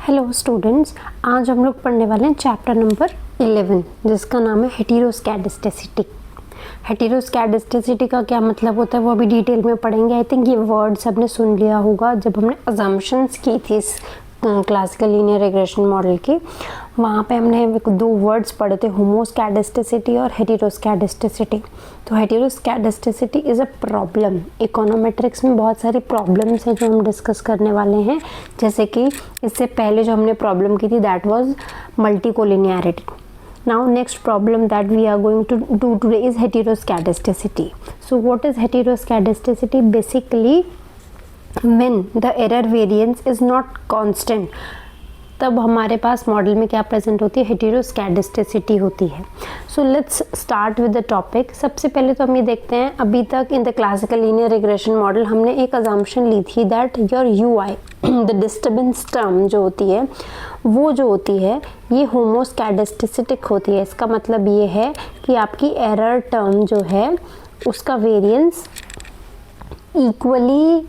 Hello students, आज हम लोग पढ़ने वाले हैं चैप्टर नंबर 11 जिसका नाम है हेटेरोस्कैडिस्टिसिटी। हेटेरोस्कैडिस्टिसिटी का क्या मतलब होता है वो अभी डिटेल में पढ़ेंगे। आई थिंक ये वर्ड सबने सुन लिया होगा जब हमने अजम्पशंस की थी इस क्लासिकल लीनियर रिग्रेशन मॉडल की। वहाँ पे हमने दो वर्ड्स पढ़े थे, होमोस्कैडिस्टिसिटी और हेटेरोस्कैडिस्टिसिटी। तो हेटेरोस्कैडिस्टिसिटी इज़ अ प्रॉब्लम। इकोनोमेट्रिक्स में बहुत सारी प्रॉब्लम्स हैं जो हम डिस्कस करने वाले हैं। जैसे कि इससे पहले जो हमने प्रॉब्लम की थी that was multicollinearity. Now next problem that we are going to do today is heteroscedasticity. So what is heteroscedasticity? Basically when the error variance is not constant, तब हमारे पास मॉडल में क्या प्रेजेंट होती है, हेटेरोस्कैडिस्टिसिटी होती है। So let's start with the topic. सबसे पहले तो हम ये देखते हैं, अभी तक in the classical linear regression model हमने एक अजम्पशन ली थी that your UI the disturbance term जो होती है वो जो होती है ये होमोस्कैडिस्टिसिटिक होती है। इसका मतलब ये है कि आपकी एरर टर्म जो है उसका वेरिएंस इक्वली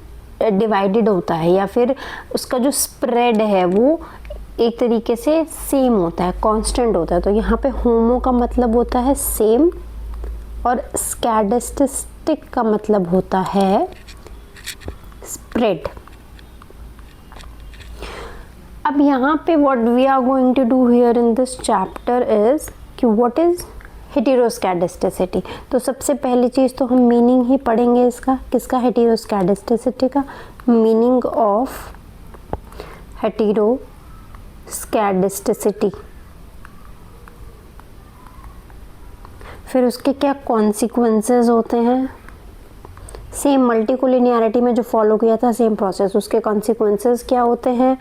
डिवाइडेड होता है, या फिर उसका जो स्प्रेड है वो एक तरीके से सेम होता है, कांस्टेंट होता है। तो यहाँ पे होमो का मतलब होता है सेम और स्कैडिस्टिक का मतलब होता है स्प्रेड। अब यहाँ पे what we are going to do here in this chapter is कि व्हाट इज हेटेरोस्कैडिस्टिसिटी। तो सबसे पहली चीज़ तो हम मीनिंग ही पढ़ेंगे इसका, किसका, हेटेरोस्कैडिस्टिसिटी का। मीनिंग ऑफ हेटेरोस्कैडिस्टिसिटी, फिर उसके क्या कॉन्सिक्वेंसेस होते हैं। सेम मल्टीकोलिनियरिटी में जो फॉलो किया था सेम प्रोसेस, उसके कॉन्सिक्वेंसेस क्या होते हैं।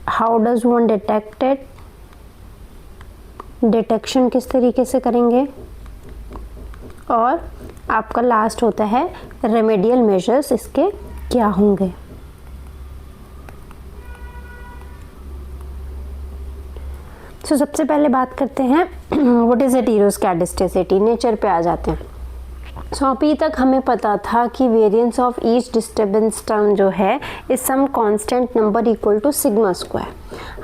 How does one detect it, detection किस तरीके से करेंगे, और आपका लास्ट होता है रेमेडियल मेजर्स इसके क्या होंगे। तो सबसे पहले बात करते हैं व्हाट इज हेटेरोस्कैडिस्टिसिटी, नेचर पे आ जाते हैं। सो अभी तक हमें पता था कि variance of each disturbance term जो है is some constant number equal to sigma square.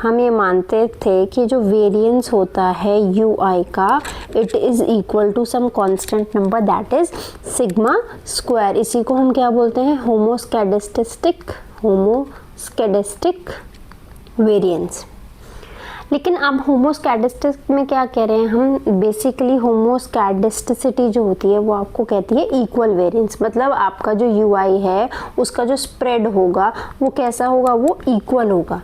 हम ये मानते थे कि जो वेरिएंस होता है यू आई का it is equal to some constant number that is sigma square. इसी को हम क्या बोलते हैं, होमोस्कैडिस्टिक वेरिएंस। लेकिन अब होमोस्कैडिस्टिक में क्या कह रहे हैं हम, बेसिकली होमोस्कैडिस्टिसिटी जो होती है वो आपको कहती है इक्वल वेरिएंस। मतलब आपका जो यूआई है उसका जो स्प्रेड होगा वो कैसा होगा, वो इक्वल होगा।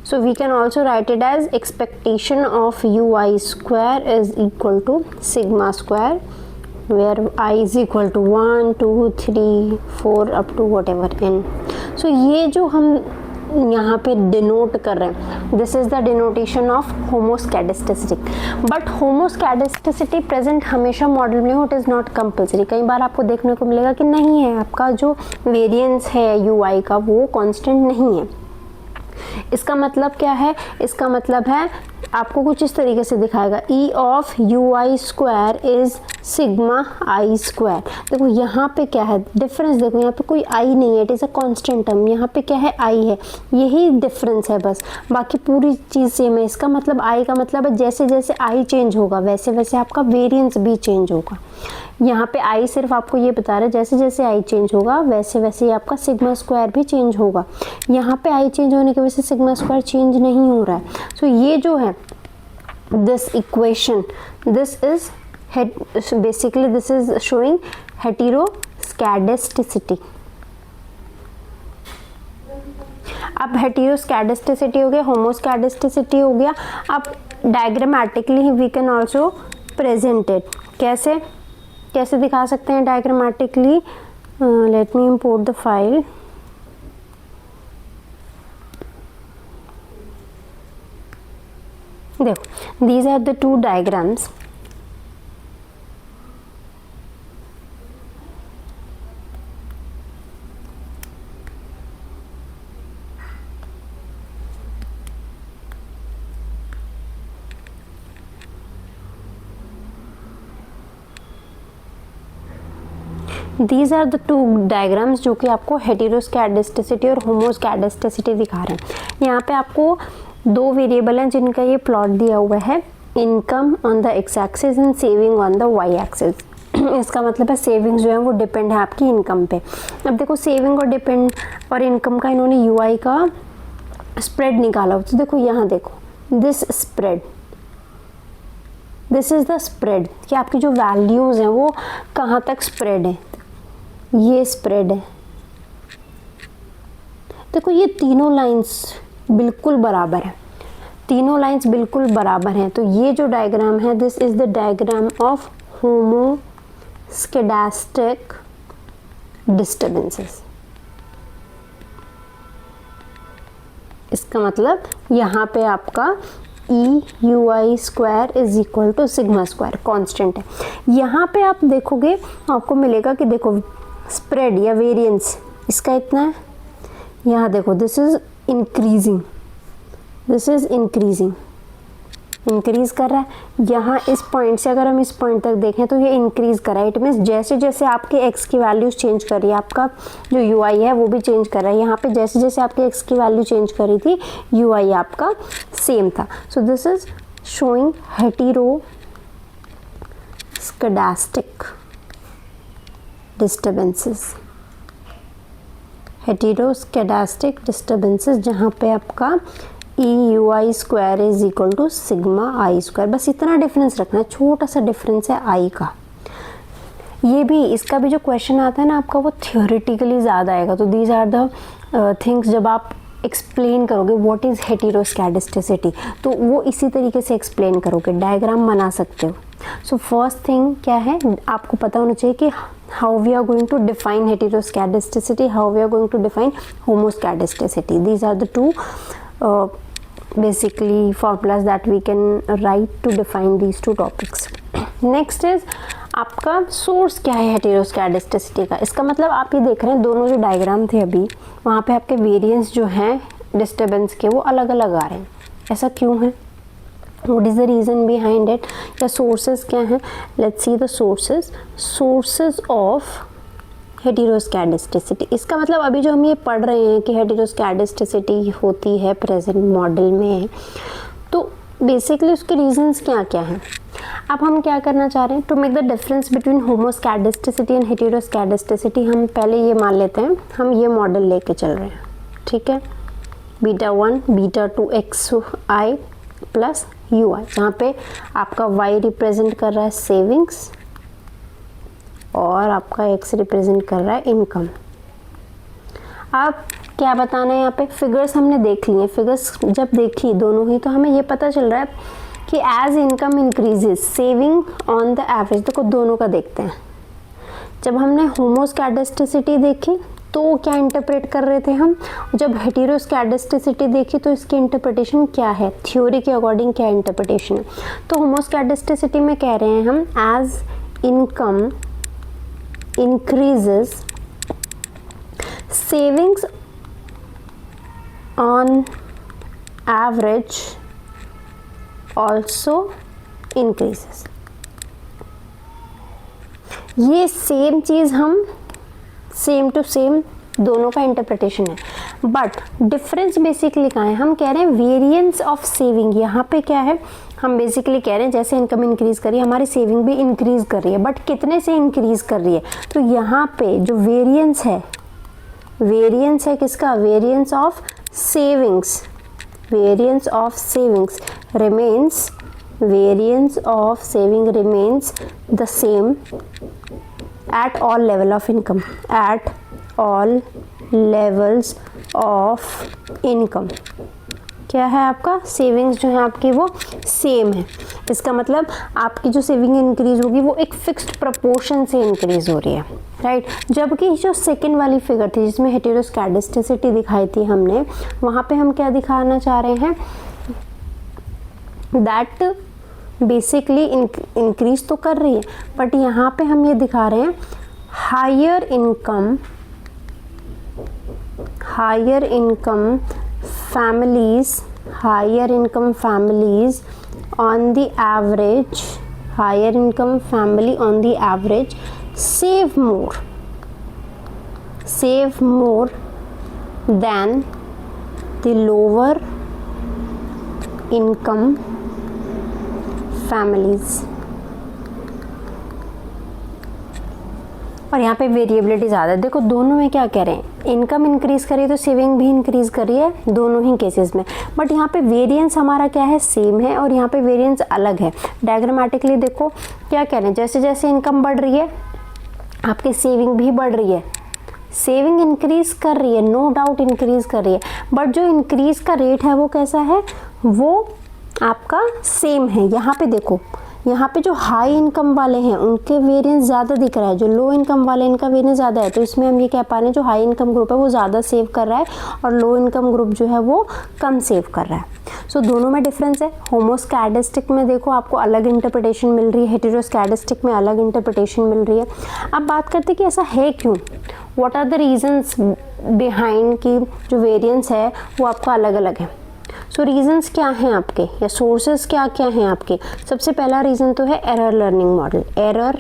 So we can also write it as expectation of U I square is equal to sigma square where I is equal to 1 2 3 4 up to whatever n। So ये जो हम यहाँ पे डिनोट कर रहे हैं this is the denotation of homoscedasticity. But homoscedasticity present हमेशा model में हो, इट इज़ नॉट कंपल्सरी। कई बार आपको देखने को मिलेगा कि नहीं है, आपका जो वेरिएंस है यूआई का वो कांस्टेंट नहीं है। इसका मतलब क्या है, इसका मतलब है आपको कुछ इस तरीके से दिखाएगा ई of u I square is sigma I square. देखो यहाँ पे क्या है डिफरेंस, देखो यहाँ पे कोई आई नहीं है, it is a constant term. यहाँ पे क्या है, आई है, यही डिफरेंस है बस, बाकी पूरी चीज़ सेम है। इसका मतलब आई का मतलब है जैसे जैसे आई चेंज होगा वैसे वैसे आपका वेरिएंस भी चेंज होगा। यहाँ पे आई सिर्फ आपको ये बता रहा है जैसे जैसे आई चेंज होगा वैसे वैसे ही आपका सिग्मा स्क्वायर भी चेंज होगा। यहाँ पे आई चेंज होने की वजह से सिग्मा स्क्वायर चेंज नहीं हो रहा है। सो ये जो है this equation this is basically this is showing heteroscedasticity। अब हेटेरोस्कैडिस्टिसिटी हो गया, होमोस्कैडिस्टिसिटी हो गया। अब diagrammatically we can also present it. कैसे कैसे दिखा सकते हैं diagrammatically, let me import the file. देखो these are the two diagrams। These are the two diagrams जो कि आपको हेटेरोस्कैडेस्टिसिटी और होमोस्कैडेस्टिसिटी दिखा रहे हैं। यहाँ पे आपको दो वेरिएबल हैं जिनका ये प्लॉट दिया हुआ है, income on the x axis and saving on the y axis. इसका मतलब है सेविंग्स जो है वो डिपेंड है आपकी इनकम पे। अब देखो सेविंग और डिपेंड और इनकम का इन्होंने यूआई का स्प्रेड निकाला, तो देखो यहाँ देखो this spread, this is the spread कि आपकी जो वैल्यूज हैं वो कहाँ तक स्प्रेड है, ये स्प्रेड है। देखो ये तीनों लाइंस बिल्कुल बराबर है, तीनों लाइंस बिल्कुल बराबर हैं। तो ये जो डायग्राम है this is the diagram of homoscedastic disturbances. इसका मतलब यहाँ पे आपका E you I square is equal to sigma square constant है। यहाँ पे आप देखोगे आपको मिलेगा कि देखो स्प्रेड या वेरिएंस इसका इतना है, यहाँ देखो this is increasing, this is increasing, increase कर रहा है। यहाँ इस पॉइंट से अगर हम इस पॉइंट तक देखें तो ये इंक्रीज कर रहा है। इट मीन्स जैसे जैसे आपके एक्स की वैल्यूज चेंज कर रही है आपका जो यू आई है वो भी चेंज कर रहा है। यहाँ पे जैसे जैसे आपके एक्स की वैल्यू चेंज करी थी यू आई आपका सेम था। So this is showing heteroscedastic disturbances, heteroscedastic disturbances जहाँ पे आपका E you I square is equal to sigma I square. बस इतना डिफरेंस रखना है, छोटा सा डिफरेंस है आई का। ये भी इसका भी जो क्वेश्चन आता है ना आपका वो थियोरेटिकली ज़्यादा आएगा। तो दीज आर द थिंग्स जब आप एक्सप्लेन करोगे व्हाट इज़ हेटेरोस्कैडेस्टिसिटी तो वो इसी तरीके से एक्सप्लेन करोगे, डायग्राम बना सकते हो। सो फर्स्ट थिंग क्या है आपको पता होना चाहिए कि how we are going to define heteroscedasticity, how we are going to define homoscedasticity. These are the two basically formulas that we can write to define these two topics. Next is आपका source क्या है हेटेरोस्कैडेस्टिसिटी का। इसका मतलब आप ये देख रहे हैं दोनों जो डायग्राम थे अभी वहाँ पे आपके वेरिएंस जो हैं डिस्टर्बेंस के वो अलग अलग आ रहे हैं। ऐसा क्यों है? What is the reason behind it? या sources क्या हैं? Let's see the sources. Sources of heteroscedasticity. इसका मतलब अभी जो हम ये पढ़ रहे हैं कि heteroscedasticity होती है प्रेजेंट मॉडल में, तो बेसिकली उसके रीजंस क्या क्या हैं। अब हम क्या करना चाह रहे हैं to make the difference between homoscedasticity and heteroscedasticity. हम पहले ये मान लेते हैं हम ये मॉडल लेके चल रहे हैं, ठीक है। Beta 1 beta 2 X I plus you I, जहाँ पे आपका y रिप्रेजेंट कर रहा है सेविंग्स और आपका x रिप्रेजेंट कर रहा है इनकम। आप क्या बताना है यहाँ पे, फिगर्स हमने देख लिए, फिगर्स जब देखी दोनों ही तो हमें ये पता चल रहा है कि as income increases saving on the average. देखो दोनों का देखते हैं। जब हमने होमोस्कैडेस्टिसिटी देखी तो क्या इंटरप्रेट कर रहे थे हम, जब हेटेरोस्कैडेस्टिसिटी देखी तो इसकी इंटरप्रिटेशन क्या है, थ्योरी के अकॉर्डिंग क्या इंटरप्रिटेशन है। तो होमोस्कैडेस्टिसिटी में कह रहे हैं हम as income increases savings on average also increases. ये सेम चीज़ हम सेम टू सेम दोनों का इंटरप्रिटेशन है, बट डिफरेंस बेसिकली कहाँ है। हम कह रहे हैं वेरिएंस ऑफ सेविंग। यहाँ पे क्या है, हम बेसिकली कह रहे हैं जैसे इनकम इंक्रीज कर रही है हमारी सेविंग भी इंक्रीज कर रही है, बट कितने से इंक्रीज कर रही है। तो यहाँ पे जो वेरिएंस है, वेरिएंस है किसका, variance of savings, variance of savings remains, variance of saving remains the same at all level of income, at all levels of income। क्या है आपका, सेविंग्स जो है आपकी वो सेम है। इसका मतलब आपकी जो सेविंग इंक्रीज होगी वो एक फिक्स्ड प्रपोर्शन से इंक्रीज हो रही है, राइट। जबकि जो सेकंड वाली फिगर थी जिसमें हेटेरोस्कैडेस्टिसिटी दिखाई थी हमने, वहाँ पे हम क्या दिखाना चाह रहे हैं, दैट बेसिकली इंक्रीज तो कर रही है, बट यहाँ पे हम ये दिखा रहे हैं higher income families, higher income families on the average, higher income family on the average save more, save more than the lower income families. और यहाँ पे वेरिएबिलिटी ज़्यादा है। देखो दोनों में क्या कह रहे हैं, इनकम इंक्रीज करिए तो सेविंग भी इंक्रीज करिए दोनों ही केसेस में, बट यहाँ पे वेरिएंस हमारा क्या है, सेम है, और यहाँ पे वेरिएंस अलग है। डायग्रामेटिकली देखो क्या कह रहे हैं, जैसे जैसे इनकम बढ़ रही है आपकी सेविंग भी बढ़ रही है, सेविंग इंक्रीज कर रही है, नो डाउट इंक्रीज कर रही है, बट जो इंक्रीज का रेट है वो कैसा है, वो आपका सेम है। यहाँ पे देखो, यहाँ पे जो हाई इनकम वाले हैं उनके वेरिएंस ज़्यादा दिख रहा है, जो लो इनकम वाले इनका वेरिएंस ज़्यादा है, तो इसमें हम ये कह पा रहे हैं जो हाई इनकम ग्रुप है वो ज़्यादा सेव कर रहा है और लो इनकम ग्रुप जो है वो कम सेव कर रहा है। सो दोनों में डिफरेंस है। होमोस्कैडिस्टिक में देखो आपको अलग इंटरप्रिटेशन मिल रही है, हेटेरोस्कैडिस्टिक में अलग इंटरप्रिटेशन मिल रही है। अब बात करते हैं कि ऐसा है क्यों, what are the reasons behind कि जो वेरिएंस है वो आपका अलग अलग है। सो रीजंस क्या हैं आपके, या सोर्सेस क्या क्या हैं आपके। सबसे पहला रीज़न तो है error learning model. Error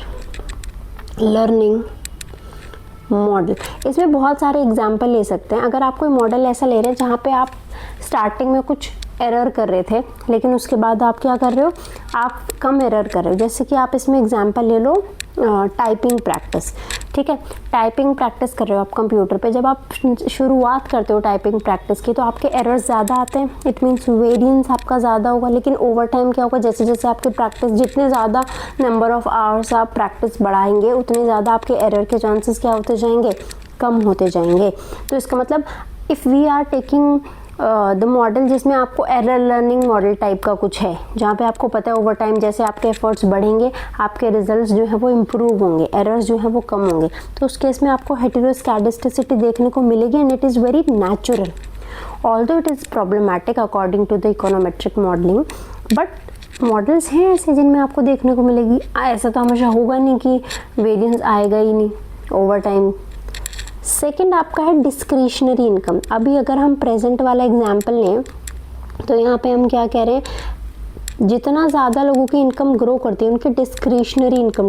learning model, इसमें बहुत सारे एग्जाम्पल ले सकते हैं। अगर आप कोई मॉडल ऐसा ले रहे हैं जहाँ पे आप स्टार्टिंग में कुछ एरर कर रहे थे लेकिन उसके बाद आप क्या कर रहे हो, आप कम एरर कर रहे हो। जैसे कि आप इसमें एग्जाम्पल ले लो टाइपिंग प्रैक्टिस, ठीक है, टाइपिंग प्रैक्टिस कर रहे हो आप कंप्यूटर पे। जब आप शुरुआत करते हो टाइपिंग प्रैक्टिस की तो आपके एरर्स ज़्यादा आते हैं, इट मीन्स वेरिएंस आपका ज़्यादा होगा। लेकिन ओवर टाइम क्या होगा, जैसे जैसे आपकी प्रैक्टिस, जितने ज़्यादा नंबर ऑफ़ आवर्स आप प्रैक्टिस बढ़ाएंगे उतने ज़्यादा आपके एरर के चांसेस क्या होते जाएंगे, कम होते जाएंगे। तो इसका मतलब if we are taking the model जिसमें आपको एरर लर्निंग मॉडल टाइप का कुछ है, जहाँ पे आपको पता है ओवर टाइम जैसे आपके एफर्ट्स बढ़ेंगे आपके रिजल्ट्स जो है वो इम्प्रूव होंगे, एरर्स जो है वो कम होंगे, तो उस केस में आपको हेटेरोस्कैडिस्टिसिटी देखने को मिलेगी and it is very natural. Although it is problematic according to the econometric modelling, but models हैं ऐसे जिनमें आपको देखने को मिलेगी। ऐसा तो हमेशा होगा नहीं कि वेरिएंस आएगा ही नहीं ओवर टाइम। सेकंड आपका है डिस्क्रिशनरी इनकम। अभी अगर हम प्रेजेंट वाला एग्जांपल लें तो यहाँ पे हम क्या कह रहे हैं, जितना ज़्यादा लोगों की इनकम ग्रो करती है उनकी डिस्क्रिशनरी इनकम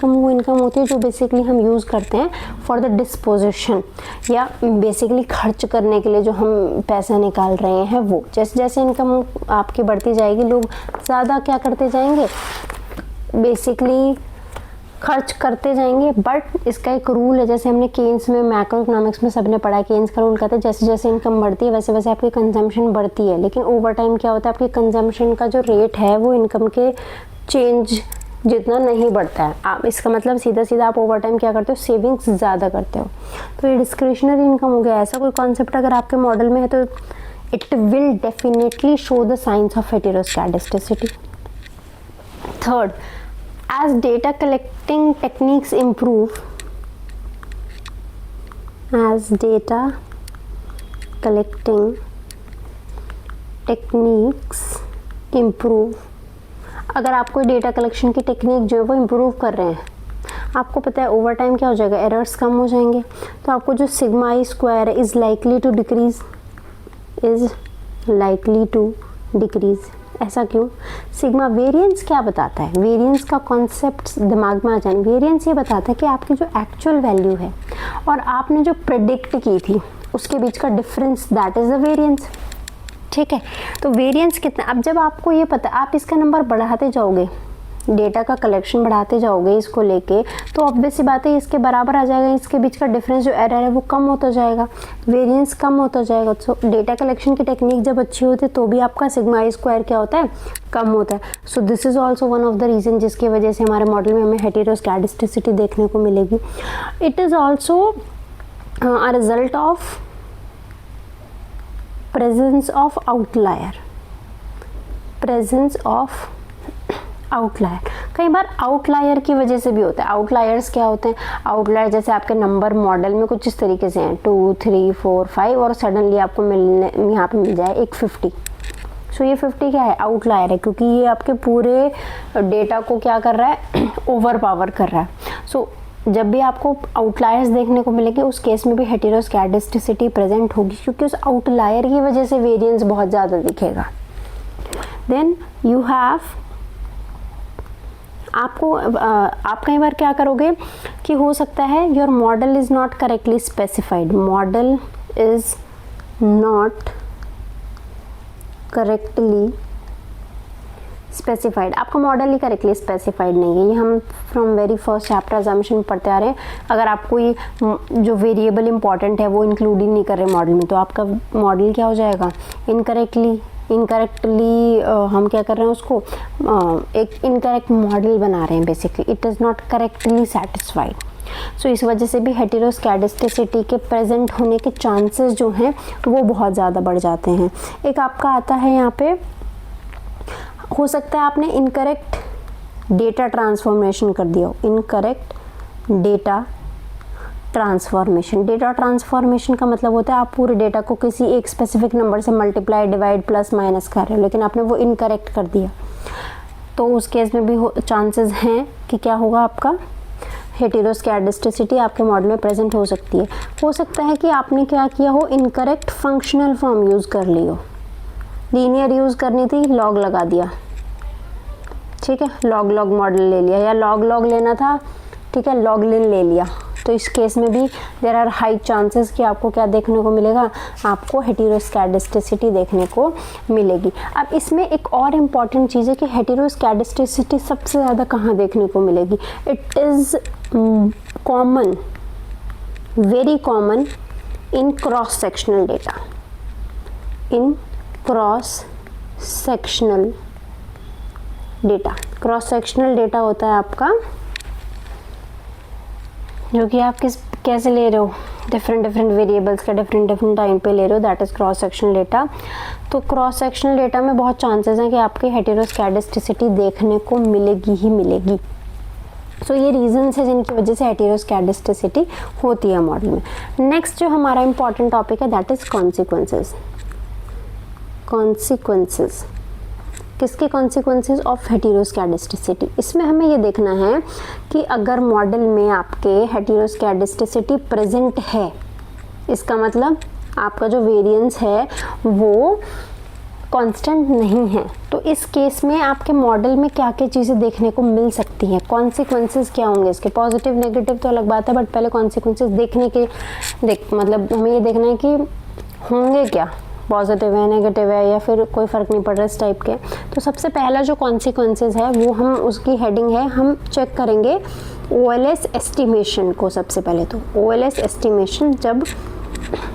वो इनकम होती है जो बेसिकली हम यूज़ करते हैं फॉर द डिस्पोजिशन, या बेसिकली खर्च करने के लिए जो हम पैसा निकाल रहे हैं वो। जैसे जैसे इनकम आपकी बढ़ती जाएगी लोग ज़्यादा क्या करते जाएंगे, बेसिकली खर्च करते जाएंगे। बट इसका एक रूल है, जैसे हमने केन्स में मैक्रो इकोनॉमिक्स में सबने पढ़ा है, केन्स का रूल कहता है जैसे जैसे इनकम बढ़ती है वैसे वैसे आपकी कंजम्पशन बढ़ती है। लेकिन ओवर टाइम क्या होता है, आपकी कंजम्पशन का जो रेट है वो इनकम के चेंज जितना नहीं बढ़ता है। आप इसका मतलब सीधा सीधा आप ओवर टाइम क्या करते हो, सेविंग्स ज़्यादा करते हो। तो ये डिस्क्रिशनरी इनकम हो गया। ऐसा कोई कॉन्सेप्ट अगर आपके मॉडल में है तो it will definitely show the science of heteroscedasticity. Third, as data collecting techniques improve, as data collecting techniques improve, अगर आप कोई डेटा कलेक्शन की टेक्निक जो है वो इम्प्रूव कर रहे हैं, आपको पता है ओवर टाइम क्या हो जाएगा, एरर्स कम हो जाएंगे, तो आपको जो सिग्मा आई स्क्वायर है इज़ लाइकली टू डिक्रीज। ऐसा क्यों? सिग्मा वेरिएंस क्या बताता है, वेरिएंस का कॉन्सेप्ट दिमाग में आ जाए। वेरिएंस ये बताता है कि आपकी जो एक्चुअल वैल्यू है और आपने जो प्रेडिक्ट की थी उसके बीच का difference, that is the variance. ठीक है, तो वेरिएंस कितना, अब जब आपको ये पता, आप इसका नंबर बढ़ाते जाओगे, डेटा का कलेक्शन बढ़ाते जाओगे इसको लेके, तो ऑब्वियस सी बात है इसके बराबर आ जाएगा, इसके बीच का डिफरेंस जो एरर है वो कम होता जाएगा, वेरिएंस कम होता जाएगा। तो डेटा कलेक्शन की टेक्निक जब अच्छी होती है तो भी आपका सिग्मा आई स्क्वायर क्या होता है, कम होता है। So this is also one of the reason जिसकी वजह से हमारे मॉडल में हमें हेटेरोस्कैडिस्टिसिटी देखने को मिलेगी। It is also a result of presence of outlier, outlier कई बार आउटलायर की वजह से भी होता है। आउटलायर्स क्या होते हैं, आउटलायर जैसे आपके नंबर मॉडल में कुछ इस तरीके से हैं 2, 3, 4, 5 और सडनली आपको यहाँ पे मिल जाए एक 50। सो ये 50 क्या है, आउटलायर है, क्योंकि ये आपके पूरे डेटा को क्या कर रहा है, ओवर पावर कर रहा है। सो जब भी आपको आउटलायर्स देखने को मिलेंगे उस केस में भी हेटेरोस्कैडिस्टिसिटी प्रेजेंट होगी, क्योंकि उस आउटलायर की वजह से वेरिएंस बहुत ज़्यादा दिखेगा। देन यू हैव आपको आप कई बार क्या करोगे कि हो सकता है your model is not correctly specified, model is not correctly specified, आपका मॉडल ही करेक्टली स्पेसिफाइड नहीं है। ये हम from very first chapter assumption पढ़ते आ रहे हैं। अगर आपको ये जो वेरिएबल इंपॉर्टेंट है वो इंक्लूड ही नहीं कर रहे मॉडल में, तो आपका मॉडल क्या हो जाएगा, इनकरेक्टली हम क्या कर रहे हैं उसको एक इनकरेक्ट मॉडल बना रहे हैं basically, it is not correctly satisfied. So इस वजह से भी हेटेरोस्कैडिस्टिसिटी के प्रेजेंट होने के चांसेस जो हैं वो बहुत ज़्यादा बढ़ जाते हैं। एक आपका आता है यहाँ पे, हो सकता है आपने इनकरेक्ट डेटा ट्रांसफॉर्मेशन कर दिया हो, incorrect data transformation. Data transformation का मतलब होता है आप पूरे डेटा को किसी एक स्पेसिफिक नंबर से मल्टीप्लाई, डिवाइड, प्लस, माइनस कर रहे हो, लेकिन आपने वो इनकरेक्ट कर दिया, तो उस केस में भी चांसेस हैं कि क्या होगा, आपका हेटेरोस्कैडिस्टिसिटी आपके मॉडल में प्रेजेंट हो सकती है। हो सकता है कि आपने क्या किया हो, इनकरेक्ट फंक्शनल फॉर्म यूज़ कर ली हो, लीनियर यूज़ करनी थी, लॉग लगा दिया, ठीक है, लॉग मॉडल ले लिया, या लॉग लेना था, ठीक है, लॉगलिन ले लिया। तो इस केस में भी देयर आर हाई चांसेस कि आपको क्या देखने को मिलेगा, आपको हेटेरोस्कैडिस्टिसिटी देखने को मिलेगी। अब इसमें एक और इम्पॉर्टेंट चीज़ है कि हेटेरोस्कैडिस्टिसिटी सबसे ज़्यादा कहाँ देखने को मिलेगी, it is common, very common in cross sectional data, in cross sectional data. Cross sectional data होता है आपका जो कि आप कैसे ले रहे हो, डिफरेंट वेरिएबल्स का डिफरेंट टाइम पे ले रहे हो, that is cross sectional data. तो क्रॉस सेक्शनल डेटा में बहुत चांसेस हैं कि आपकी हेटेरोस्कैडिस्टिसिटी देखने को मिलेगी ही मिलेगी। सो ये रीजंस है जिनकी वजह से हेटेरोस्कैडिस्टिसिटी होती है मॉडल में। नेक्स्ट जो हमारा इंपॉर्टेंट टॉपिक है दैट इज़ कॉन्सिक्वेंसेस। कॉन्सिक्वेंसेस किसके कॉन्सिक्वेंसेस ऑफ हेटेरोस्कैडिस्टिसिटी। इसमें हमें ये देखना है कि अगर मॉडल में आपके हेटेरोस्कैडिस्टिसिटी प्रेजेंट है, इसका मतलब आपका जो वेरिएंस है वो कांस्टेंट नहीं है, तो इस केस में आपके मॉडल में क्या क्या चीज़ें देखने को मिल सकती हैं, कॉन्सिक्वेंसेस क्या होंगे इसके, पॉजिटिव नेगेटिव तो अलग बात है, बट पहले कॉन्सिक्वेंसेस देखने के मतलब हमें ये देखना है कि होंगे क्या, पॉजिटिव है, नेगेटिव है, या फिर कोई फ़र्क नहीं पड़ रहा इस टाइप के। तो सबसे पहला जो कॉन्सिक्वेंसेस है वो हम, उसकी हेडिंग है, हम चेक करेंगे OLS एस्टिमेशन को। सबसे पहले तो OLS एस्टिमेशन जब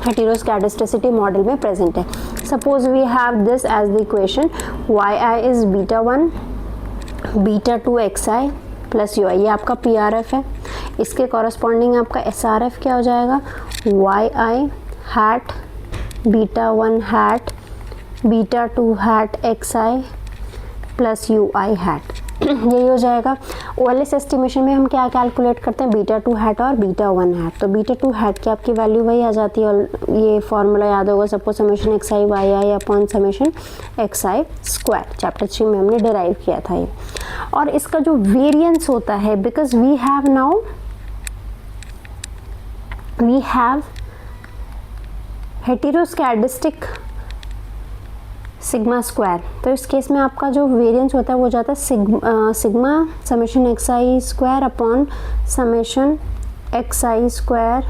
हेटेरोस्कैडिस्टिसिटी मॉडल में प्रेजेंट है। Suppose we have this as the equation yi is β1 β2 xi plus ui, ये आपका PRF है। इसके कॉरस्पॉन्डिंग आपका SRF क्या हो जाएगा, yi hat β1 hat β2 hat xi plus ui hat, यही हो जाएगा। OLS एस्टिमेशन में हम क्या कैलकुलेट करते हैं, β2 हैट और β1 हैट। तो β2 हैट की आपकी वैल्यू वही आ जाती है, और ये फॉर्मूला याद होगा सबको, summation xi yi upon summation xi square, chapter 3 में हमने डिराइव किया था ये। और इसका जो वेरिएंस होता है, because we have heteroscedastic sigma square, तो इस केस में आपका जो वेरिएंस होता है वो जाता है sigma summation xi square upon summation xi square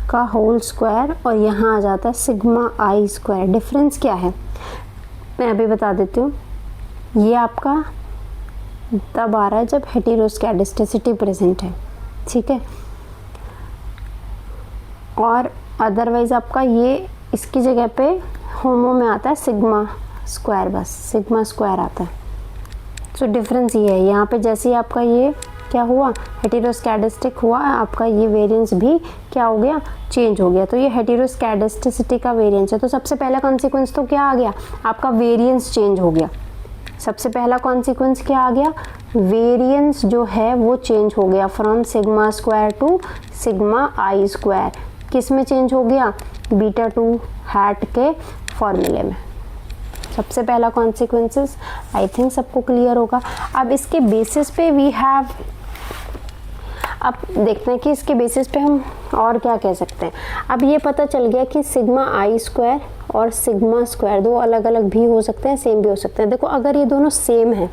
का होल स्क्वायर, और यहाँ आ जाता है सिग्मा i स्क्वायर। डिफरेंस क्या है मैं अभी बता देती हूँ, ये आपका तब आ रहा है जब हेटेरोस्कैडिस्टिसिटी प्रेजेंट है, ठीक है, और अदरवाइज आपका ये इसकी जगह पे होमो में आता है सिग्मा स्क्वायर, बस सिग्मा स्क्वायर आता है। सो डिफरेंस ये है, यहाँ पे जैसे ही आपका ये क्या हुआ, हेटेरोस्कैडिस्टिक हुआ, आपका ये वेरिएंस भी क्या हो गया, चेंज हो गया। तो ये हेटेरोस्कैडिस्टिसिटी का वेरिएंस है। तो सबसे पहला कॉन्सिक्वेंस तो क्या आ गया, आपका वेरिएंस चेंज हो गया। सबसे पहला कॉन्सिक्वेंस क्या आ गया, वेरिएंस जो है वो चेंज हो गया from sigma square to sigma I square. किस में चेंज हो गया, β2 हैट के फॉर्मूले में। सबसे पहला कॉन्सिक्वेंसेस आई थिंक सबको क्लियर होगा। अब इसके बेसिस पे वी हैव, अब देखते हैं कि इसके बेसिस पे हम और क्या कह सकते हैं। अब ये पता चल गया कि सिग्मा आई स्क्वायर और सिग्मा स्क्वायर दो अलग अलग भी हो सकते हैं, सेम भी हो सकते हैं। देखो अगर ये दोनों सेम है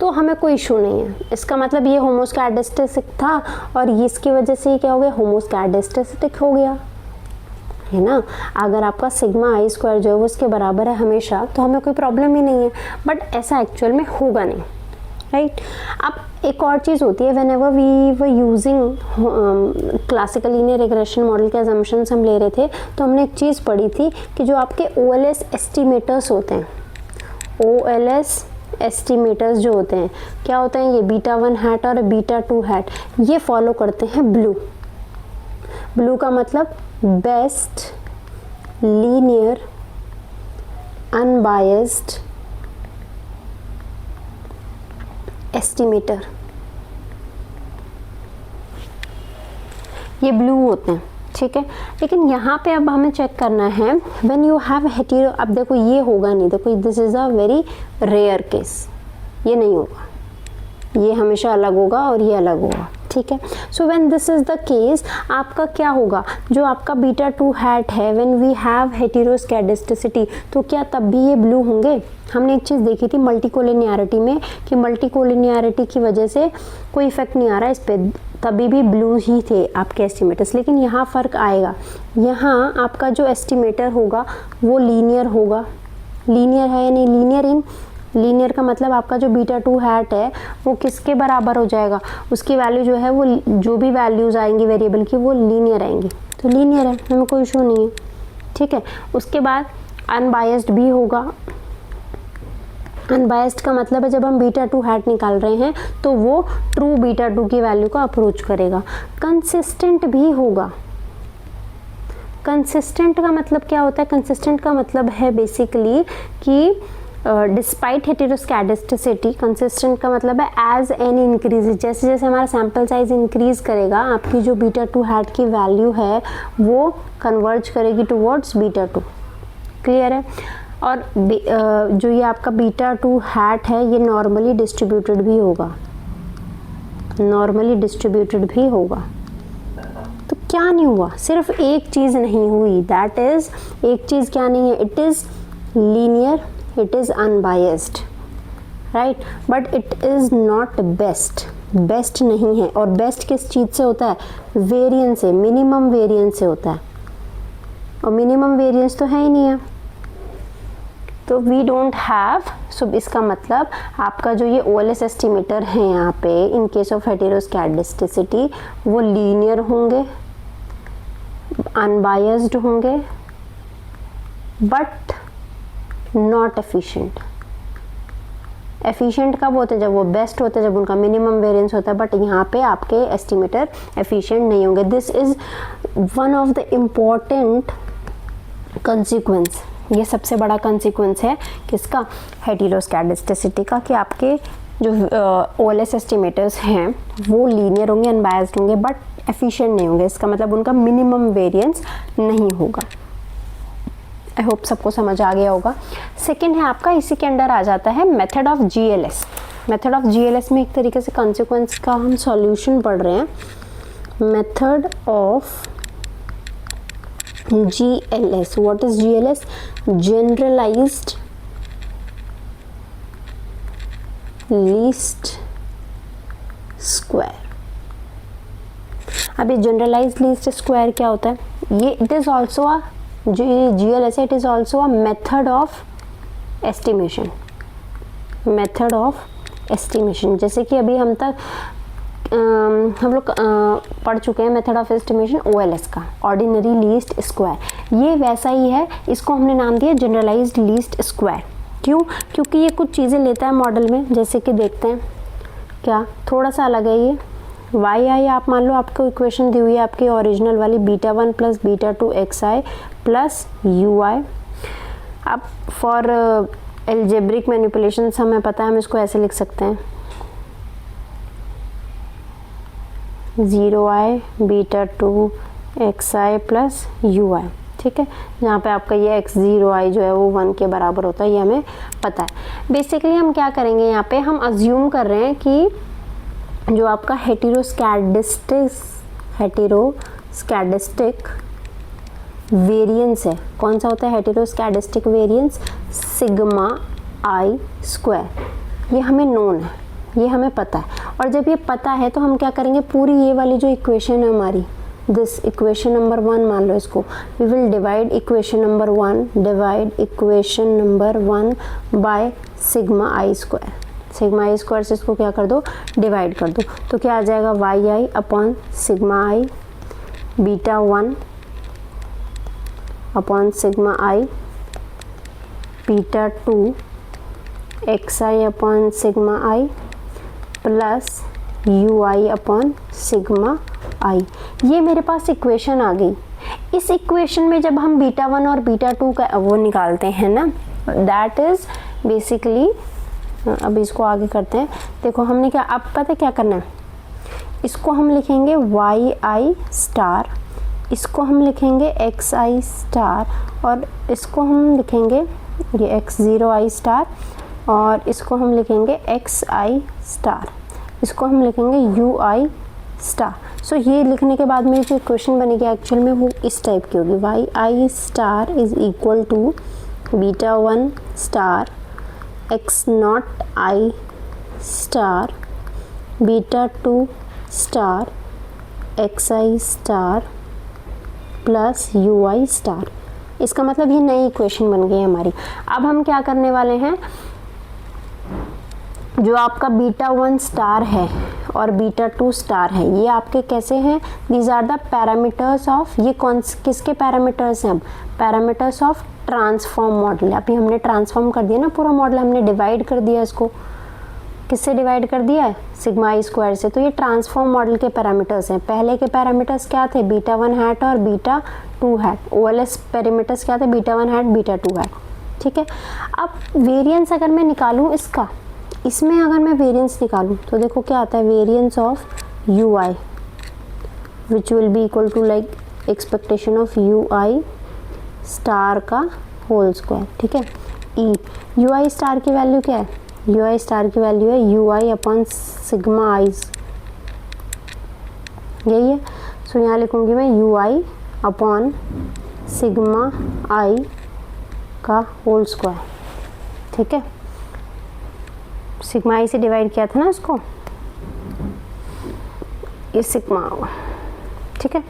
तो तो हमें कोई इशू नहीं है। इसका मतलब ये होमोस्कैडिस्टिक था और इसकी वजह से ये क्या हो गया, होमोस्कैडिस्टिक हो गया, है ना। अगर आपका सिग्मा आई स्क्वायर जो है वो उसके बराबर है हमेशा, तो हमें कोई प्रॉब्लम ही नहीं है, बट ऐसा एक्चुअल में होगा नहीं, राइट। अब एक और चीज़ होती है, whenever we were using classical linear regression model के अजम्पशंस हम ले रहे थे, तो हमने एक चीज़ पढ़ी थी कि जो आपके OLS एस्टिमेटर्स होते हैं, OLS एस्टिमेटर्स जो होते हैं क्या होते हैं, ये β1 हैट और β2 हैट, ये फॉलो करते हैं ब्लू का मतलब बेस्ट लीनियर अनबायस्ड एस्टिमेटर, ये ब्लू होते हैं, ठीक है। लेकिन यहाँ पे अब हमें चेक करना है व्हेन यू हैव हेटेरो, अब देखो ये होगा नहीं, देखो this is a very rare case, ये नहीं होगा, ये हमेशा अलग होगा और ये अलग होगा, ठीक है। So when this is the case, आपका क्या होगा, जो आपका β2 हैट है, व्हेन वी हैव हेटेरोस्कैडिस्टिसिटी, तो क्या तब भी ये ब्लू होंगे। हमने एक चीज़ देखी थी मल्टीकोलिनियरिटी में कि मल्टीकोलिनियरिटी की वजह से कोई इफेक्ट नहीं आ रहा है इस पर, तभी भी ब्लू ही थे आपके एस्टिमेटर्स। लेकिन यहाँ फ़र्क आएगा, यहाँ आपका जो एस्टिमेटर होगा वो लीनियर होगा, लीनियर है या नहीं, लीनियर का मतलब आपका जो β2 हैट है वो किसके बराबर हो जाएगा, उसकी वैल्यू जो है वो जो भी वैल्यूज़ आएंगी वेरिएबल की वो लीनियर आएंगी, तो लीनियर है, हमें कोई इशू नहीं है, ठीक है। उसके बाद अनबायस्ड भी होगा, अनबायस्ड का मतलब है जब हम β2 हैट निकाल रहे हैं तो वो ट्रू β2 की वैल्यू को अप्रोच करेगा। कंसिस्टेंट भी होगा, कंसिस्टेंट का मतलब क्या होता है, कंसिस्टेंट का मतलब है बेसिकली कि डिस्पाइट हेटेरोस्कैडिस्टिसिटी, कंसिस्टेंट का मतलब है एज एन इंक्रीज, जैसे जैसे हमारा सैम्पल साइज इंक्रीज करेगा आपकी जो β2 हैट की वैल्यू है वो कन्वर्ज करेगी टुवर्ड्स β2, क्लियर है। और जो ये आपका β2 हैट है ये नॉर्मली डिस्ट्रीब्यूटेड भी होगा, नॉर्मली डिस्ट्रीब्यूटेड भी होगा। तो क्या नहीं हुआ, सिर्फ एक चीज़ नहीं हुई, दैट इज़, एक चीज़ क्या नहीं है, it is linear, it is unbiased, right, but it is not best नहीं है। और बेस्ट किस चीज़ से होता है, वेरिएंस से, मिनिमम वेरिएंस से होता है, और मिनिमम वेरिएंस तो है ही नहीं है, तो वी डोंट हैव। सो इसका मतलब आपका जो ये OLS एस्टिमेटर है यहाँ पे इन केस ऑफ हेटेरोस्कैडिस्टिसिटी वो लीनियर होंगे, अनबायस्ड होंगे, बट नॉट एफिशिएंट। एफिशिएंट कब होते हैं, जब वो बेस्ट होते हैं, जब उनका मिनिमम वेरिएंस होता है, बट यहाँ पे आपके एस्टिमेटर एफिशिएंट नहीं होंगे। This is one of the important consequence, ये सबसे बड़ा कंसिक्वेंस है किसका, हेटेरोस्कैडिस्टिसिटी का, कि आपके जो OLS एस्टिमेटर्स हैं वो लीनियर होंगे, अनबायस्ड होंगे, बट एफिशिएंट नहीं होंगे। इसका मतलब उनका मिनिमम वेरिएंस नहीं होगा। आई होप सबको समझ आ गया होगा। सेकेंड है आपका, इसी के अंडर आ जाता है method of GLS। Method of GLS में एक तरीके से कॉन्सिक्वेंस का हम सॉल्यूशन पढ़ रहे हैं। Method of GLS, what is GLS, generalised least square. अब ये जनरलाइज्ड लीस्ट स्क्वायर क्या होता है, ये it is also a GLS, it is also a method of estimation, method of estimation। जैसे कि अभी हम तक हम लोग पढ़ चुके हैं मेथड ऑफ एस्टिमेशन OLS का, ऑर्डिनरी लीस्ट स्क्वायर, ये वैसा ही है, इसको हमने नाम दिया जनरलाइज्ड लीस्ट स्क्वायर। क्यों, क्योंकि ये कुछ चीज़ें लेता है मॉडल में, जैसे कि देखते हैं क्या, थोड़ा सा अलग है ये yi, आप मान लो आपको इक्वेशन दी हुई है आपकी ओरिजिनल वाली β1 प्लस β2 xi प्लस ui। अब फॉर एल्जेब्रिक मैनिपुलेशंस हमें पता है हम इसको ऐसे लिख सकते हैं 0i β2 xi प्लस ui, ठीक है। यहाँ पे आपका ये x0i जो है वो 1 के बराबर होता है, ये हमें पता है। बेसिकली हम क्या करेंगे, यहाँ पे हम अज्यूम कर रहे हैं कि जो आपका हेटेरोस्कैडिस्टिक वेरिएंस है, कौन सा होता है हेटेरोस्कैडिस्टिक वेरिएंस, सिग्मा आई स्क्वायर, ये हमें नोन है, ये हमें पता है। और जब ये पता है तो हम क्या करेंगे, पूरी ये वाली जो इक्वेशन है हमारी, दिस इक्वेशन नंबर 1 मान लो इसको, we will divide equation number 1 by sigma I square. Sigma I square से इसको क्या कर दो, डिवाइड कर दो। तो क्या आ जाएगा, Y I upon sigma I, beta 1 upon sigma I, beta 2 X I upon sigma I plus you I upon sigma I. ये मेरे पास इक्वेशन आ गई। इस इक्वेशन में जब हम बीटा 1 और बीटा 2 का वो निकालते हैं ना, दैट इज बेसिकली, अब इसको आगे करते हैं। देखो हमने क्या, अब पता क्या करना है, इसको हम लिखेंगे वाई आई स्टार, इसको हम लिखेंगे एक्स आई स्टार, और इसको हम लिखेंगे ये x0 आई स्टार, और इसको हम लिखेंगे एक्स आई स्टार, इसको हम लिखेंगे यू आई स्टार। सो ये लिखने के बाद में जो इक्वेशन बनेगी एक्चुअल में वो इस टाइप की होगी, y i star is equal to beta 1 star x naught i star beta 2 star x i star plus you i star. इसका मतलब ये नई इक्वेशन बन गई हमारी। अब हम क्या करने वाले हैं, जो आपका बीटा 1 स्टार है और बीटा 2 स्टार है, ये आपके कैसे हैं, these are the parameters of, ये कौन किसके पैरामीटर्स हैं, अब पैरामीटर्स ऑफ ट्रांसफॉर्म मॉडल। अभी हमने ट्रांसफॉर्म कर दिया ना पूरा मॉडल, हमने डिवाइड कर दिया इसको, किससे डिवाइड कर दिया है, सिग्मा आई स्क्वायर से। तो ये ट्रांसफॉर्म मॉडल के पैरामीटर्स हैं। पहले के पैरामीटर्स क्या थे, बीटा 1 हैट और बीटा 2 हैट। ओएलएस पैरामीटर्स क्या थे, बीटा 1 हैट बीटा 2 हैट। ठीक है, अब वेरिएंस अगर मैं निकालूं इसका, इसमें अगर मैं वेरिएंस निकालूं तो देखो क्या आता है, variance of u i which will be equal to like expectation of u i star का होल स्क्वायर। ठीक है, ई यू आई स्टार की वैल्यू क्या है, यू आई स्टार की वैल्यू है यू आई अपॉन सिग्मा आईज, यही है। सो यहाँ लिखूंगी मैं u I upon sigma i का होल स्क्वायर। ठीक है, सिग्मा आई से डिवाइड किया था ना इसको, ये सिग्मा होगा। ठीक है,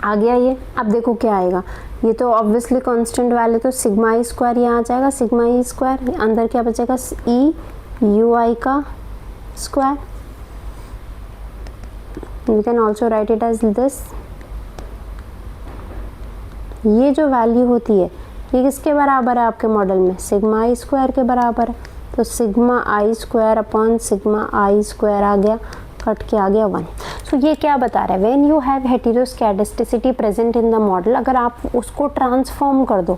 आ गया ये। अब देखो क्या आएगा, ये तो ऑब्वियसली कांस्टेंट वैल्यू, तो सिग्मा आई स्क्वायर यहाँ आ जाएगा, सिग्मा आई स्क्वायर, अंदर क्या बचेगा, ई यू आई का square. You can also write it as this. ये जो वैल्यू होती है ये किसके बराबर है आपके मॉडल में, सिग्मा आई स्क्वायर के बराबर है। तो सिग्मा आई स्क्वायर अपॉन सिग्मा आई स्क्वायर आ गया, कट के आ गया 1। सो ये क्या बता रहा है, when you have heteroscedasticity present in the model, अगर आप उसको ट्रांसफॉर्म कर दो,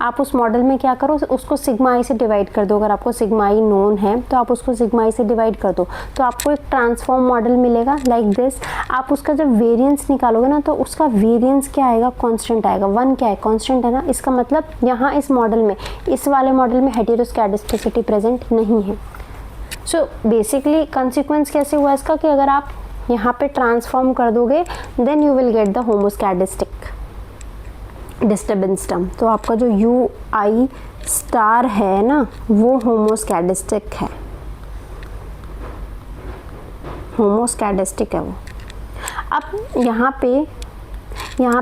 आप उस मॉडल में क्या करो, उसको सिग्मा आई से डिवाइड कर दो। अगर आपको सिग्मा आई नोन है तो आप उसको सिग्मा आई से डिवाइड कर दो, तो आपको एक ट्रांसफॉर्म मॉडल मिलेगा लाइक दिस। आप उसका जब वेरिएंस निकालोगे ना, तो उसका वेरिएंस क्या आएगा, कांस्टेंट आएगा। 1 क्या है, कांस्टेंट है ना, इसका मतलब यहाँ इस मॉडल में, इस वाले मॉडल में हेटेरोस्कैडेस्टिसिटी प्रेजेंट नहीं है। सो बेसिकली कंसिक्वेंस कैसे हुआ इसका, कि अगर आप यहाँ पे ट्रांसफॉर्म कर दोगे then you will get the homoscedastic disturbance term. तो आपका जो यू आई स्टार है ना, वो होमोस्कैडिस्टिक है, होमोस्कैडिस्टिक है वो। अब यहाँ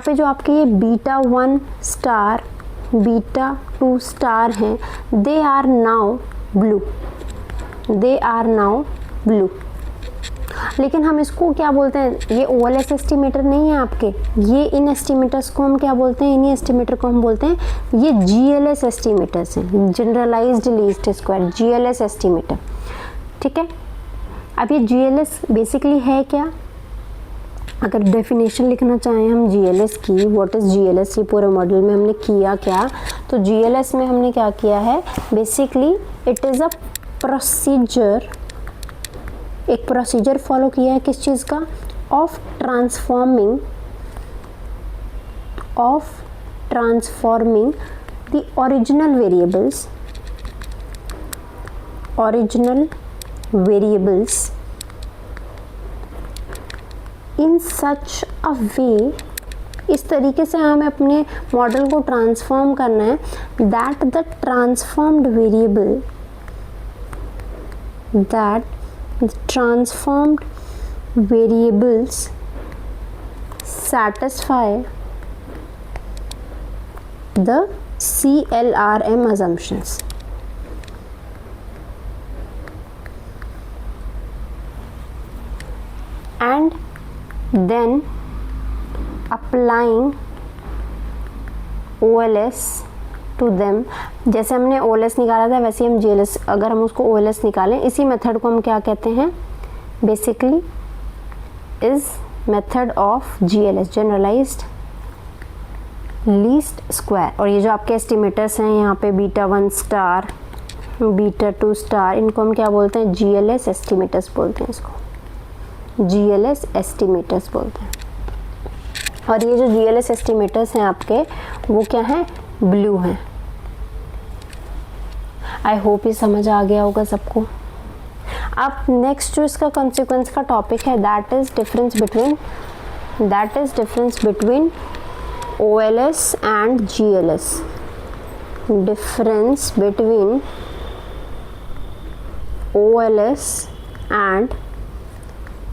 पे जो आपके ये बीटा 1 स्टार बीटा 2 स्टार हैं, they are now BLUE, they are now BLUE. लेकिन हम इसको क्या बोलते हैं, ये ओएलएस एस्टिमेटर नहीं है आपके, ये इन एस्टिमेटर्स को हम क्या बोलते हैं, इन्हीं एस्टिमेटर को हम बोलते हैं ये जीएलएस एस्टिमेटर्स हैं, generalised least square, GLS estimator. ठीक है, अब ये जीएलएस बेसिकली है क्या, अगर डेफिनेशन लिखना चाहें हम जीएलएस की, व्हाट इज जीएलएस, ये पूरे मॉडल में हमने किया क्या, तो जीएलएस में हमने क्या किया है, basically it is a procedure, एक प्रोसीजर फॉलो किया है किस चीज़ का, of transforming the original variables in such a way, इस तरीके से हमें अपने मॉडल को ट्रांसफॉर्म करना है that the transformed variable transformed variables satisfy the CLRM assumptions. And then applying OLS to them. जैसे हमने OLS निकाला था वैसे हम GLS, अगर हम उसको OLS निकालें, इसी मेथड को हम क्या कहते हैं, basically is method of GLS, generalised least square. और ये जो आपके एस्टिमेटर्स हैं यहाँ पे β1 स्टार, β2 स्टार, इनको हम क्या बोलते हैं, GLS एस्टिमेटर्स बोलते हैं, इसको GLS एस्टिमेटर्स बोलते हैं. और ये जो GLS एस्टिमेटर्स हैं आपके, वो क्या हैं, ब्लू हैं. आई होप ये समझ आ गया होगा सबको. अब नेक्स्ट जो इसका कॉन्सिक्वेंस का टॉपिक है, that is difference between OLS and GLS. Difference between OLS and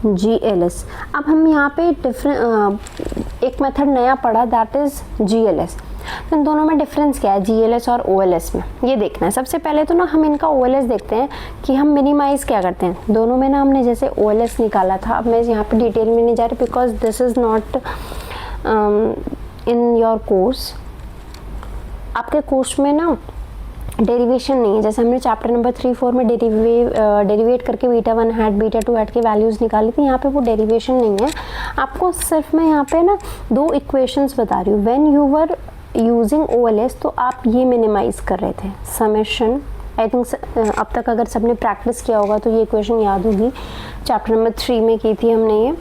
GLS. अब हम यहाँ पे एक मेथड नया पढ़ा, दैट इज GLS. तो इन दोनों में डिफरेंस क्या है, GLS और OLS में, ये देखना है. सबसे पहले तो ना हम इनका OLS देखते हैं कि हम मिनिमाइज क्या करते हैं. दोनों में ना हमने जैसे OLS निकाला था, अब मैं यहाँ पे डिटेल में नहीं जा रही because this is not in your course. आपके कोर्स में ना डेरिवेशन नहीं है. जैसे हमने चैप्टर नंबर 3-4 में डेरिवेट करके β1 हैट β2 हैट की वैल्यूज़ निकाली थी. यहाँ पे वो डेरिवेशन नहीं है. आपको सिर्फ मैं यहाँ पे ना दो इक्वेशंस बता रही हूँ. When you were using OLS तो आप ये मिनिमाइज कर रहे थे, समेशन. आई थिंक अब तक अगर सबने प्रैक्टिस किया होगा तो ये इक्वेशन याद होगी. चैप्टर नंबर 3 में की थी हमने ये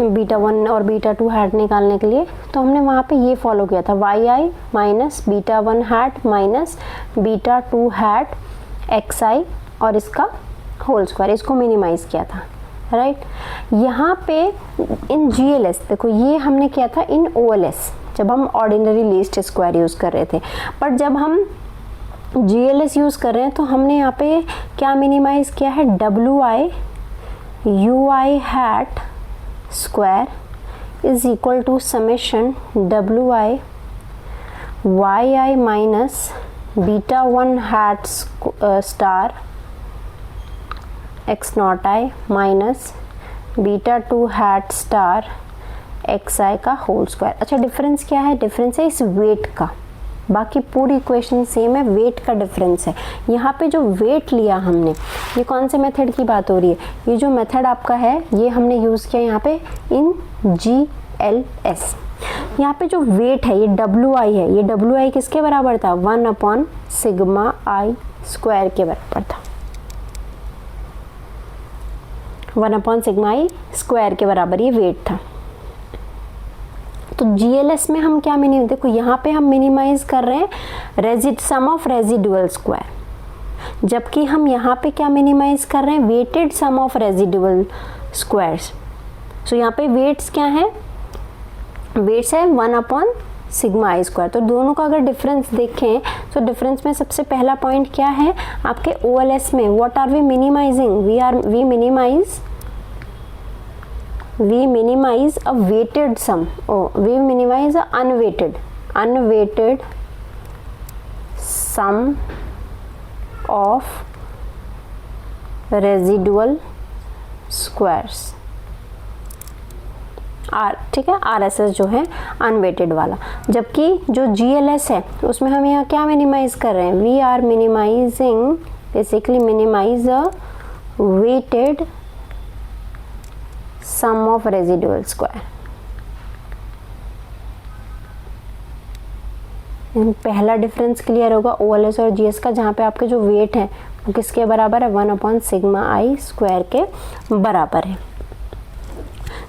β1 और β2 हैट निकालने के लिए. तो हमने वहाँ पे ये फॉलो किया था, yi minus β1 hat minus β2 hat xi और इसका होल स्क्वायर, इसको मिनिमाइज किया था, राइट. यहाँ पे इन GLS देखो, ये हमने किया था इन OLS जब हम ऑर्डिनरी लीस्ट स्क्वायर यूज़ कर रहे थे. बट जब हम GLS यूज़ कर रहे हैं तो हमने यहाँ पे क्या मिनिमाइज किया है, wi ui hat square is equal to summation wi yi minus β1 hat star x naught i minus β2 hat star xi का होल स्क्वायर. अच्छा, डिफरेंस क्या है, डिफरेंस है इस वेट का. बाकी पूरी इक्वेशन सेम है, वेट का डिफरेंस है. यहाँ पे जो वेट लिया हमने, ये कौन से मेथड की बात हो रही है, ये जो मेथड आपका है ये हमने यूज़ किया यहाँ पे इन GLS. यहाँ पे जो वेट है ये wi है, ये wi किसके बराबर था, 1/σi स्क्वायर के बराबर था. 1/σi स्क्वायर के बराबर ये वेट था. तो GLS में हम क्या देखो यहाँ पे हम मिनिमाइज कर रहे हैं सम ऑफ रेजिडुअल स्क्वायर, जबकि हम यहाँ पे क्या मिनिमाइज कर रहे हैं, weighted sum of residual squares. So यहाँ पे वेट्स क्या है, वेट्स है 1/σi स्क्वायर. तो दोनों का अगर डिफरेंस देखें तो डिफरेंस में सबसे पहला पॉइंट क्या है आपके OLS में, what are we minimising, we minimize a weighted sum. We minimize a unweighted sum of residual squares. ठीक है, RSS जो है अनवेटेड वाला. जबकि जो GLS है उसमें हम यहाँ क्या मिनिमाइज कर रहे हैं, we are minimizing, basically minimize a weighted sum of residual square. पहला डिफरेंस क्लियर होगा OLS और GS का, जहाँ पे आपके जो वेट है वो किसके बराबर है, 1/σi स्क्वायर के बराबर है.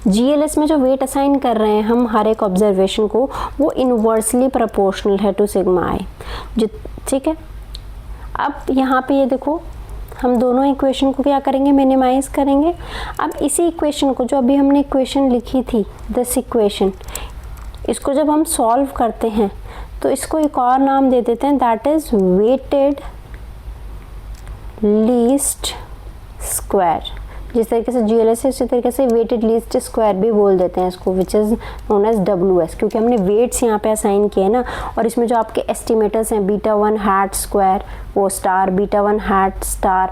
GLS में जो वेट असाइन कर रहे हैं हम हर एक ऑब्जर्वेशन को, वो इनवर्सली प्रोपोर्शनल है टू σi. ठीक है. अब यहाँ पे ये देखो, हम दोनों इक्वेशन को क्या करेंगे, मिनिमाइज करेंगे. अब इसी इक्वेशन को, जो अभी हमने इक्वेशन लिखी थी दिस इक्वेशन, इसको जब हम सॉल्व करते हैं तो इसको एक और नाम दे देते हैं, that is weighted least square. जिस तरीके से GLS है उसी तरीके से वेटेड लीस्ट स्क्वायर भी बोल देते हैं इसको, which is known as WS, क्योंकि हमने वेट्स यहाँ पे असाइन किए ना। और इसमें जो आपके एस्टिमेटर्स हैं β1 हैट स्क्वायर वो स्टार, β1 हैट स्टार,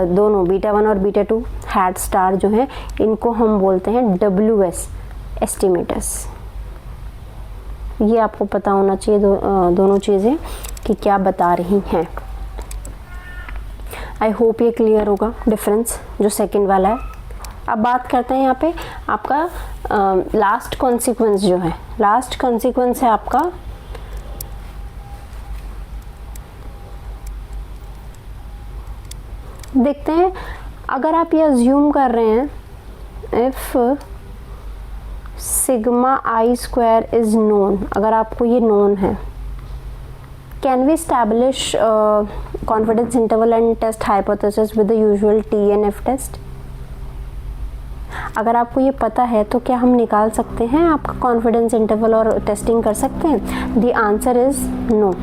दोनों β1 और β2 हैट स्टार जो है इनको हम बोलते हैं WS एस्टिमेटर्स। ये आपको पता होना चाहिए दोनों चीज़ें कि क्या बता रही हैं। आई होप ये क्लियर होगा डिफरेंस जो सेकंड वाला है। अब बात करते हैं यहाँ पे आपका लास्ट कॉन्सिक्वेंस जो है। लास्ट कॉन्सिक्वेंस है आपका देखते हैं, अगर आप ये अज्यूम कर रहे हैं if sigma I square is known, अगर आपको ये नोन है, can we establish confidence interval and test hypothesis with the usual TNF test. अगर आपको ये पता है तो क्या हम निकाल सकते हैं आपका कॉन्फिडेंस इंटरवल और टेस्टिंग कर सकते हैं? द आंसर इज नो,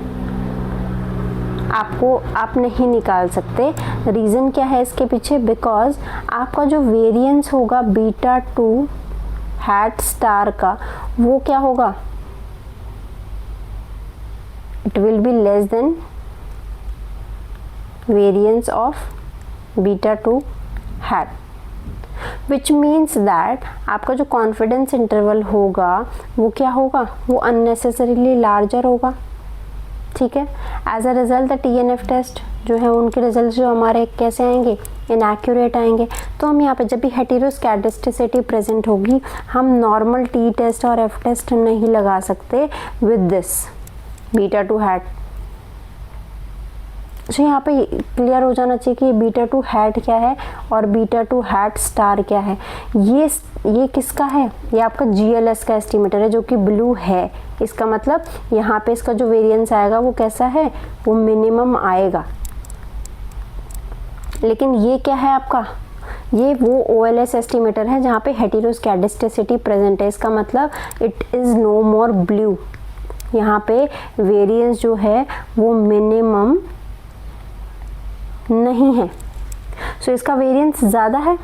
आप नहीं निकाल सकते। रीज़न क्या है इसके पीछे? बिकॉज आपका जो वेरिएंस होगा β2 हैट स्टार का वो क्या होगा, it will be less than variance of β2 hat, which means that आपका जो कॉन्फिडेंस इंटरवल होगा वो क्या होगा, वो अननेसेसरीली लार्जर होगा। ठीक है, as a result the TNF test जो है उनके रिजल्ट जो हमारे कैसे आएंगे, इनएक्यूरेट आएंगे। तो हम यहाँ पे जब भी हेटेरोस्कैडिस्टिसिटी प्रेजेंट होगी हम नॉर्मल T टेस्ट और F टेस्ट नहीं लगा सकते विद दिस β2 हैट। तो यहाँ पे क्लियर हो जाना चाहिए कि β2 हैट क्या है और β2 हैट स्टार क्या है। ये किसका है? ये आपका GLS का एस्टिमेटर है जो कि ब्लू है। इसका मतलब यहाँ पे इसका जो वेरिएंस आएगा वो कैसा है, वो मिनिमम आएगा। लेकिन ये क्या है आपका, ये वो OLS एस्टिमेटर है जहाँ पे हेटेरोस्कैडिस्टिसिटी प्रेजेंट है। इसका मतलब it is no more BLUE. यहाँ पे वेरिएंस जो है वो मिनिमम नहीं है। सो इसका वेरिएंस ज़्यादा है,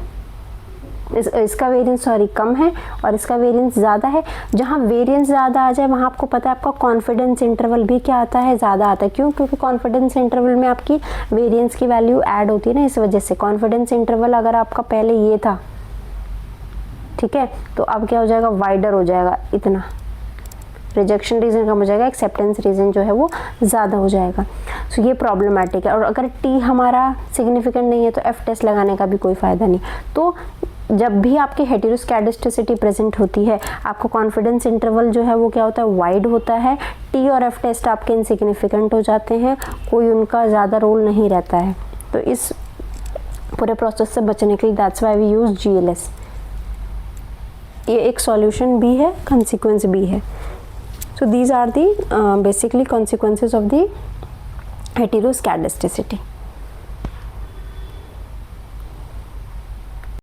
इसका वेरिएंस कम है और इसका वेरिएंस ज़्यादा है। जहाँ वेरिएंस ज़्यादा आ जाए वहाँ आपको पता है आपका कॉन्फिडेंस इंटरवल भी क्या आता है, ज़्यादा आता है। क्यों? क्योंकि कॉन्फिडेंस इंटरवल में आपकी वेरिएंस की वैल्यू ऐड होती है ना, इस वजह से। कॉन्फिडेंस इंटरवल अगर आपका पहले ये था, ठीक है, तो अब क्या हो जाएगा, वाइडर हो जाएगा इतना। रिजेक्शन रीजन कम हो जाएगा, एक्सेप्टेंस रीजन जो है वो ज़्यादा हो जाएगा। सो ये प्रॉब्लमेटिक है। और अगर T हमारा सिग्निफिकेंट नहीं है तो F टेस्ट लगाने का भी कोई फ़ायदा नहीं। तो जब भी आपकी हेटेरोस्कैडिस्टिसिटी प्रेजेंट होती है आपको कॉन्फिडेंस इंटरवल जो है वो क्या होता है, वाइड होता है। T और F टेस्ट आपके इनसिग्निफिकेंट हो जाते हैं, कोई उनका ज़्यादा रोल नहीं रहता है। तो इस पूरे प्रोसेस से बचने के लिए that's why we use GLS। ये एक सॉल्यूशन भी है, कंसिक्वेंस भी है। So these are the basically consequences of the heteroscedasticity.